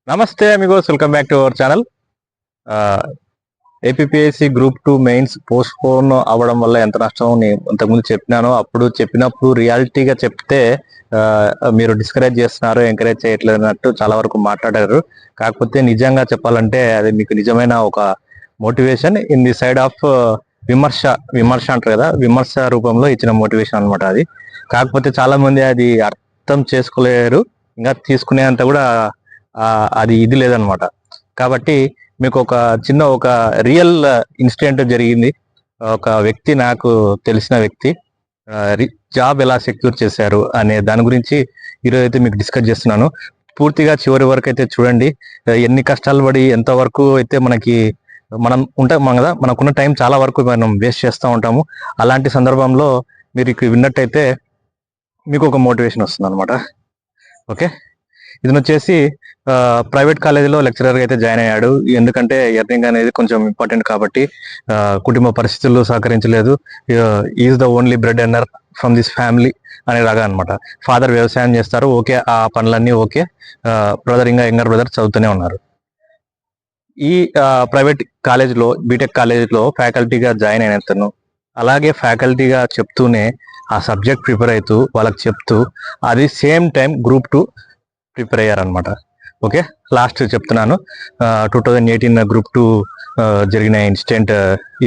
నమస్తే Amigos, welcome back to our channel. APSC group 2 mains post phone అవ్వడం వల్ల ఎంత నష్టం నేను ఇంతకుముందు చెప్పినానో, అప్పుడు చెప్పినప్పుడు రియాలిటీగా చెప్తే మీరు డిస్కరేజ్ చేస్తున్నారు, ఎంకరేజ్ చేయట్లేదు అన్నట్టు చాలా వరకు మాట్లాడారు. కాకపోతే నిజంగా చెప్పాలంటే అది మీకు నిజమైన ఒక motivation in the side of విమర్శ విమర్శ అంటారు కదా, విమర్శ రూపంలో ఇచ్చిన మోటివేషన్ అనమాట అది. కాకపోతే చాలా మంది అది అర్థం చేసుకోలేరు, ఇంకా తీసుకునేంత కూడా అది ఇది లేదనమాట. కాబట్టి మీకు ఒక చిన్న ఒక రియల్ ఇన్సిడెంట్ జరిగింది. ఒక వ్యక్తి, నాకు తెలిసిన వ్యక్తి జాబ్ ఎలా సెక్యూర్ చేశారు అనే దాని గురించి ఈరోజు అయితే మీకు డిస్కస్ చేస్తున్నాను. పూర్తిగా చివరి వరకు అయితే చూడండి. ఎన్ని కష్టాలు పడి ఎంతవరకు అయితే మనం ఉంటాం కదా, మనకున్న టైం చాలా వరకు మనం వేస్ట్ చేస్తూ ఉంటాము. అలాంటి సందర్భంలో మీరు ఇక్కడ విన్నట్టయితే మీకు ఒక మోటివేషన్ వస్తుంది అనమాట. ఓకే, ఇతను వచ్చేసి ప్రైవేట్ కాలేజీలో లెక్చరర్గా అయితే జాయిన్ అయ్యాడు. ఎందుకంటే ఎర్నింగ్ అనేది కొంచెం ఇంపార్టెంట్ కాబట్టి. కుటుంబ పరిస్థితులు సహకరించలేదు. Is the only bread earner from this family అనేలాగా అనమాట. ఫాదర్ వ్యవసాయం చేస్తారు, ఓకే, ఆ పనులన్నీ ఓకే. బ్రదర్, ఇంకా యంగర్ బ్రదర్ చదువుతూనే ఉన్నారు. ఈ ప్రైవేట్ కాలేజీలో, బీటెక్ కాలేజీలో ఫ్యాకల్టీగా జాయిన్ అయిన అతను అలాగే ఫ్యాకల్టీగా చెప్తూనే ఆ సబ్జెక్ట్ ప్రిపేర్ అవుతూ వాళ్ళకి చెప్తూ అది సేమ్ టైం గ్రూప్ 2 ప్రిపేర్ అయ్యారనమాట. ఓకే, లాస్ట్ చెప్తున్నాను, 2018 గ్రూప్ 2 జరిగిన ఇన్సిడెంట్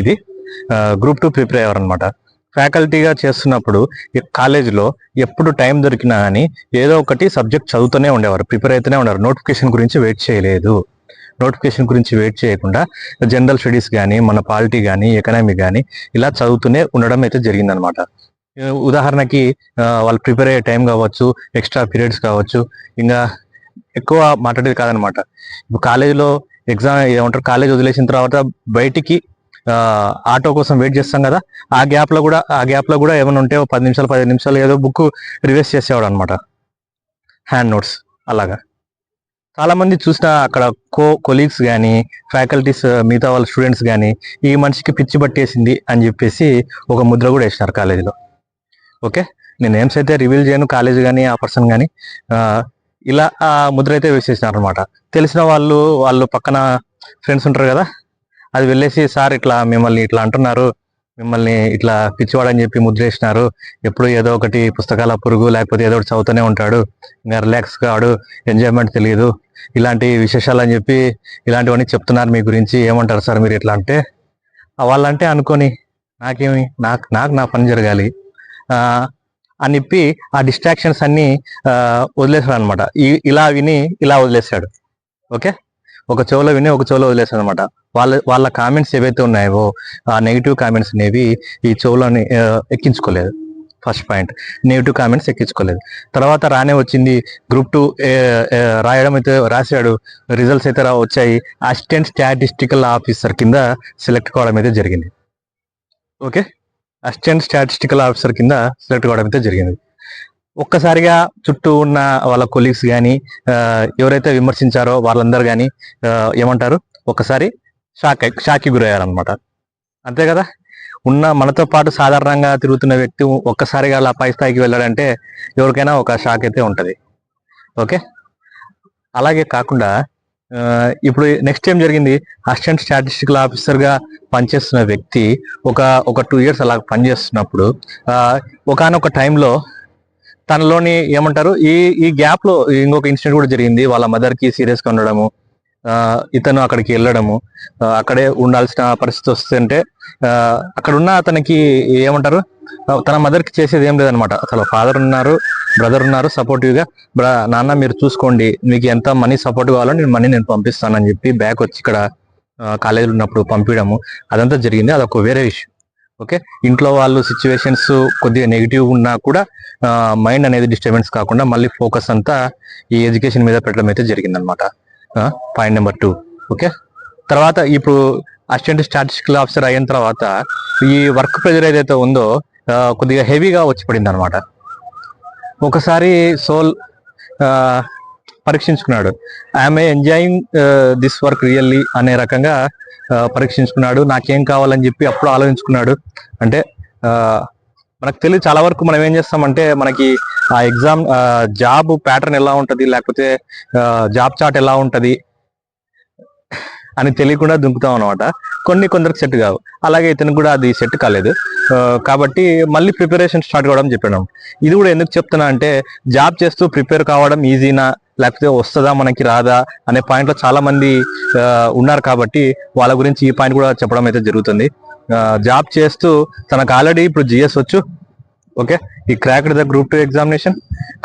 ఇది. Group 2 prepare అయ్యారనమాట. ఫ్యాకల్టీగా చేస్తున్నప్పుడు కాలేజీలో ఎప్పుడు టైం దొరికినా కానీ ఏదో ఒకటి సబ్జెక్ట్ చదువుతూనే ఉండేవారు, ప్రిపేర్ అవుతూనే ఉండేవారు. నోటిఫికేషన్ గురించి వెయిట్ చేయలేదు. నోటిఫికేషన్ గురించి వెయిట్ చేయకుండా జనరల్ స్టడీస్ కానీ, మన పాలిటీ కానీ, ఎకనామీ కానీ ఇలా చదువుతూనే ఉండడం అయితే జరిగిందనమాట. ఉదాహరణకి వాళ్ళు ప్రిపేర్ అయ్యే టైం కావచ్చు, ఎక్స్ట్రా పీరియడ్స్ కావచ్చు, ఇంకా ఎక్కువ మాట్లాడేది కాదనమాట. ఇప్పుడు కాలేజీలో ఎగ్జామ్ ఏమంటారు, కాలేజ్ వదిలేసిన తర్వాత బయటికి ఆటో కోసం వెయిట్ చేస్తాం కదా, ఆ గ్యాప్లో కూడా ఏమైనా ఉంటే 10 నిమిషాలు 15 నిమిషాలు ఏదో బుక్ రివైజ్ చేసేవాడు అనమాట, హ్యాండ్ నోట్స్ అలాగా. చాలా మంది చూసిన అక్కడ కొలీగ్స్ కానీ, ఫ్యాకల్టీస్, మిగతా వాళ్ళ స్టూడెంట్స్ కానీ ఈ మనిషికి పిచ్చి పట్టేసింది అని చెప్పేసి ఒక ముద్ర కూడా వేసినారు కాలేజీలో. ఓకే, నేను నేమ్స్ అయితే రివీల్ చేయను, కాలేజ్ కానీ ఆ పర్సన్ కానీ. ఇలా ఆ ముద్ర అయితే వేసేసినారు అనమాట. తెలిసిన వాళ్ళు పక్కన ఫ్రెండ్స్ ఉంటారు కదా, అది వెళ్ళేసి, సార్ ఇట్లా మిమ్మల్ని ఇట్లా అంటున్నారు, మిమ్మల్ని ఇట్లా పిచ్చివాడని చెప్పి ముద్ర వేసినారు, ఎప్పుడు ఏదో ఒకటి పుస్తకాల పురుగు, లేకపోతే ఏదో ఒకటి చదువుతూనే ఉంటాడు, ఇంకా రిలాక్స్ కాడు, ఎంజాయ్మెంట్ తెలియదు, ఇలాంటి విశేషాలు అని చెప్పి ఇలాంటివన్నీ చెప్తున్నారు మీ గురించి, ఏమంటారు సార్ మీరు ఇట్లా అంటే. వాళ్ళంటే అనుకొని నాకేమి, నాకు నా పని జరగాలి అని చెప్పి ఆ డిస్ట్రాక్షన్స్ అన్ని వదిలేశాడు అనమాట. ఇలా విని ఇలా వదిలేశాడు. ఓకే, ఒక చెవులో విని ఒక చెవులో వదిలేశాడు అనమాట. వాళ్ళ కామెంట్స్ ఏవైతే ఉన్నాయో, ఆ నెగిటివ్ కామెంట్స్ అనేవి ఈ చెవులోని ఎక్కించుకోలేదు. ఫస్ట్ పాయింట్, నెగిటివ్ కామెంట్స్ ఎక్కించుకోలేదు. తర్వాత రానే వచ్చింది గ్రూప్ 2 రాయడం అయితే రాశాడు. రిజల్ట్స్ అయితే వచ్చాయి. అసిస్టెంట్ స్టాటిస్టికల్ ఆఫీసర్ కింద సెలెక్ట్ కావడం అయితే జరిగింది. ఓకే, అసిస్టెంట్ స్టాటిస్టికల్ ఆఫీసర్ కింద సెలెక్ట్ కావడం అయితే జరిగింది. ఒక్కసారిగా చుట్టూ ఉన్న వాళ్ళ కొలీగ్స్ కానీ, ఎవరైతే విమర్శించారో వాళ్ళందరూ కానీ ఏమంటారు, ఒక్కసారి షాక్కి గురయ్యారనమాట. అంతే కదా, మనతో పాటు సాధారణంగా తిరుగుతున్న వ్యక్తి ఒక్కసారిగా అలా పై స్థాయికి వెళ్ళాడంటే ఎవరికైనా ఒక షాక్ అయితే ఉంటుంది. ఓకే, అలాగే కాకుండా ఇప్పుడు నెక్స్ట్ ఏం జరిగింది, అసిస్టెంట్ స్టాటిస్టికల్ ఆఫీసర్గా పనిచేస్తున్న వ్యక్తి ఒక 2 years అలా పనిచేస్తున్నప్పుడు ఒకనొక టైంలో తనలోని ఏమంటారు, ఈ గ్యాప్లో ఇంకొక ఇన్సిడెంట్ కూడా జరిగింది. వాళ్ళ మదర్కి సీరియస్గా ఉండడము, ఇతను అక్కడికి వెళ్ళడము, అక్కడే ఉండాల్సిన పరిస్థితి వస్తుంటే అక్కడున్న అతనికి ఏమంటారు, తన మదర్కి చేసేది ఏం లేదనమాట. అసలు ఫాదర్ ఉన్నారు, బ్రదర్ ఉన్నారు సపోర్టివ్గా, నాన్న మీరు చూసుకోండి, మీకు ఎంత మనీ సపోర్ట్ కావాలో నేను పంపిస్తానని చెప్పి బ్యాక్ వచ్చి ఇక్కడ కాలేజీలో ఉన్నప్పుడు పంపించడము అదంతా జరిగింది. అదొక వేరే ఇష్యూ. ఓకే, ఇంట్లో వాళ్ళు సిచ్యువేషన్స్ కొద్దిగా నెగిటివ్ ఉన్నా కూడా మైండ్ అనేది డిస్టర్బెన్స్ కాకుండా మళ్ళీ ఫోకస్ అంతా ఈ ఎడ్యుకేషన్ మీద పెట్టడం అయితే జరిగిందనమాట. Point number 2. ఓకే, తర్వాత ఇప్పుడు అసిస్టెంట్ స్టాటిస్టికల్ ఆఫీసర్ అయిన తర్వాత ఈ వర్క్ ప్రెజర్ ఏదైతే ఉందో కొద్దిగా హెవీగా వచ్చి పడింది అనమాట. ఒకసారి సోల్ పరీక్షించుకున్నాడు, I'm enjoying this work really అనే రకంగా పరీక్షించుకున్నాడు. నాకేం కావాలని చెప్పి అప్పుడు ఆలోచించుకున్నాడు. అంటే మనకు తెలియదు చాలా వరకు మనం ఏం చేస్తామంటే మనకి ఆ ఎగ్జామ్ జాబ్ ప్యాటర్న్ ఎలా ఉంటది, లేకపోతే జాబ్ చార్ట్ ఎలా ఉంటది అని తెలియకుండా దుంకుతాం అనమాట. కొందరికి సెట్ కావు. అలాగే ఇతనికి కూడా అది సెట్ కాలేదు. కాబట్టి మళ్ళీ ప్రిపరేషన్ స్టార్ట్ కావడం చెప్పాను. ఇది కూడా ఎందుకు చెప్తున్నా అంటే జాబ్ చేస్తూ ప్రిపేర్ కావడం ఈజీనా లేకపోతే వస్తుందా మనకి రాదా అనే పాయింట్లో చాలా మంది ఉన్నారు. కాబట్టి వాళ్ళ గురించి ఈ పాయింట్ కూడా చెప్పడం అయితే జరుగుతుంది. జాబ్ చేస్తూ తనకు ఆల్రెడీ ఇప్పుడు జిఎస్ వచ్చు, ఓకే, ఈ క్రాక్డ్ ద గ్రూప్ 2 ఎగ్జామినేషన్.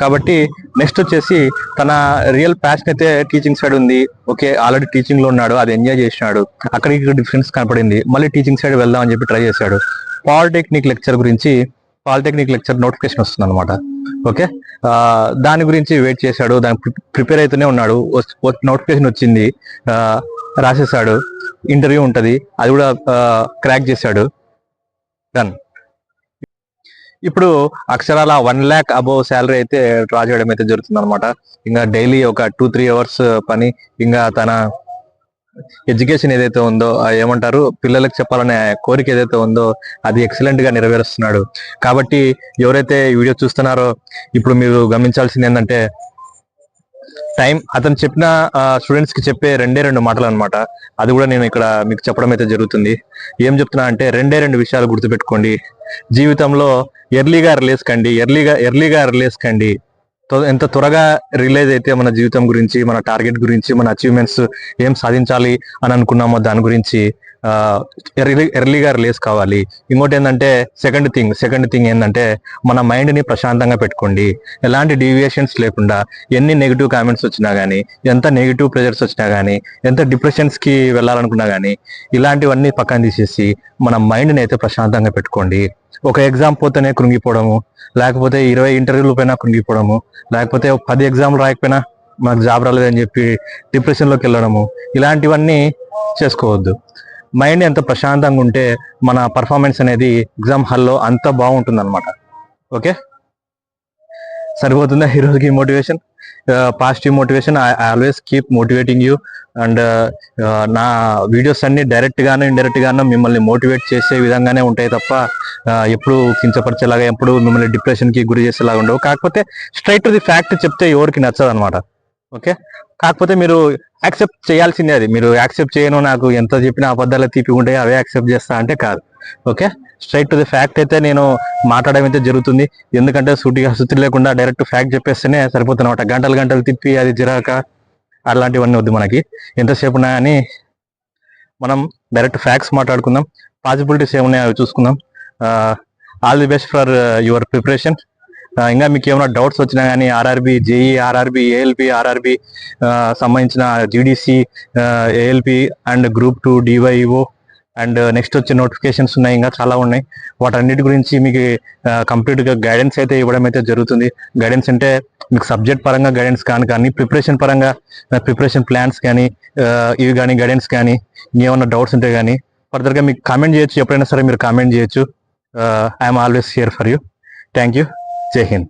కాబట్టి నెక్స్ట్ వచ్చేసి తన రియల్ ప్యాషన్ అయితే టీచింగ్ సైడ్ ఉంది. ఓకే, ఆల్రెడీ టీచింగ్ లో ఉన్నాడు, అది ఎంజాయ్ చేసినాడు, అక్కడికి డిఫరెన్స్ కనపడింది. మళ్ళీ టీచింగ్ సైడ్ వెళ్దాం అని చెప్పి ట్రై చేశాడు. పాలిటెక్నిక్ లెక్చర్ నోటిఫికేషన్ వస్తుంది అనమాట. ఓకే, దాని గురించి వెయిట్ చేశాడు, దాని ప్రిపేర్ అయితేనే ఉన్నాడు. నోటిఫికేషన్ వచ్చింది, రాసేసాడు, ఇంటర్వ్యూ ఉంటది, అది కూడా క్రాక్ చేశాడు, డన్. ఇప్పుడు అక్షరాల 1 lakh అబోవ్ శాలరీ అయితే డ్రా చేయడం అయితే జరుగుతుంది అనమాట. ఇంకా డైలీ ఒక 2-3 అవర్స్ పని, ఇంకా తన ఎడ్యుకేషన్ ఏదైతే ఉందో ఏమంటారు పిల్లలకు చెప్పాలనే కోరిక ఏదైతే ఉందో అది ఎక్సలెంట్ గా నెరవేరుస్తున్నాడు. కాబట్టి ఎవరైతే ఈ వీడియో చూస్తున్నారో ఇప్పుడు మీరు గమనించాల్సింది ఏంటంటే టైం అతను చెప్పిన స్టూడెంట్స్ కి చెప్పే 2 మాటలు అనమాట. అది కూడా నేను ఇక్కడ మీకు చెప్పడం అయితే జరుగుతుంది. ఏం చెప్తున్నా అంటే 2 విషయాలు గుర్తుపెట్టుకోండి. జీవితంలో ఎర్లీగా రిలీజ్ కండి. ఎంత త్వరగా రిలీజ్ అయితే మన జీవితం గురించి, మన టార్గెట్ గురించి, మన అచీవ్మెంట్స్ ఏం సాధించాలి అని అనుకున్నామో దాని గురించి ఎర్లీగా రిలీజ్ కావాలి. ఇంకోటి ఏంటంటే సెకండ్ థింగ్ ఏంటంటే మన మైండ్ ని ప్రశాంతంగా పెట్టుకోండి. ఎలాంటి డీవియేషన్స్ లేకుండా, ఎన్ని నెగిటివ్ కామెంట్స్ వచ్చినా గానీ, ఎంత నెగిటివ్ ప్రెజర్స్ వచ్చినా గానీ, ఎంత డిప్రెషన్స్ కి వెళ్ళాలనుకున్నా గానీ, ఇలాంటివన్నీ పక్కన తీసేసి మన మైండ్ ని అయితే ప్రశాంతంగా పెట్టుకోండి. ఒక ఎగ్జామ్ పోతేనే కృంగిపోవడము, లేకపోతే 20 ఇంటర్వ్యూలు పైన కృంగిపోవడము, లేకపోతే 10 ఎగ్జామ్లు రాయకపోయినా మాకు జాబ్ రాలేదని చెప్పి డిప్రెషన్లోకి వెళ్ళడము, ఇలాంటివన్నీ చేసుకోవద్దు. మైండ్ ఎంత ప్రశాంతంగా ఉంటే మన పర్ఫార్మెన్స్ అనేది ఎగ్జామ్ హాల్లో అంత బాగుంటుంది అనమాట. ఓకే, సరిపోతుందా ఈరోజుకి motivation? Positive motivation. I always keep motivating you. And నా వీడియోస్ అన్ని డైరెక్ట్ గాను ఇండైరెక్ట్ గాను మిమ్మల్ని మోటివేట్ చేసే విధంగానే ఉంటాయి తప్ప ఎప్పుడు కించపరిచేలాగా, ఎప్పుడు మిమ్మల్ని డిప్రెషన్ కి గురి చేసేలాగా ఉండవు. కాకపోతే స్ట్రైట్ టు ది ఫ్యాక్ట్ చెప్తే ఎవరికి నచ్చదు అనమాట. ఓకే, కాకపోతే మీరు యాక్సెప్ట్ చేయాల్సిందే. అది మీరు యాక్సెప్ట్ చేయను, నాకు ఎంత చెప్పినా అబద్ధాలు తీపి ఉంటాయి అవే యాక్సెప్ట్ చేస్తా అంటే కాదు. Okay, straight to the fact అయితే నేను మాట్లాడడం అయితే జరుగుతుంది. ఎందుకంటే సుత్తి లేకుండా డైరెక్ట్ ఫ్యాక్ట్ చెప్పేస్తేనే సరిపోతుంది అనమాట. గంటలు తిప్పి అది జిరాక అలాంటివన్నీ వద్దు మనకి. ఎంతసేపు ఉన్నా కానీ మనం డైరెక్ట్ ఫ్యాక్ట్స్ మాట్లాడుకుందాం. పాసిబిలిటీస్ ఏమున్నాయో అవి చూసుకుందాం. All the best for your preparation. ఇంకా మీకు ఏమైనా డౌట్స్ వచ్చినా కానీ RRB, JE, RRB, ALP, RRB సంబంధించిన GDC, ALP and group 2 DYO and next వచ్చే నోటిఫికేషన్స్ ఉన్నాయి, ఇంకా చాలా ఉన్నాయి. వాటన్నిటి గురించి మీకు కంప్లీట్గా గైడెన్స్ అయితే ఇవ్వడం అయితే జరుగుతుంది. గైడెన్స్ అంటే మీకు సబ్జెక్ట్ పరంగా గైడెన్స్ కానీ ప్రిపరేషన్ పరంగా ప్రిపరేషన్ ప్లాన్స్ కానీ ఇవి కానీ గైడెన్స్ కానీ ఇంకేమన్నా డౌట్స్ ఉంటే కానీ ఫర్దర్గా మీకు కామెంట్ చేయొచ్చు. ఎప్పుడైనా సరే మీరు కామెంట్ చేయొచ్చు. I'm always here for you. Thank you. జై హింద్.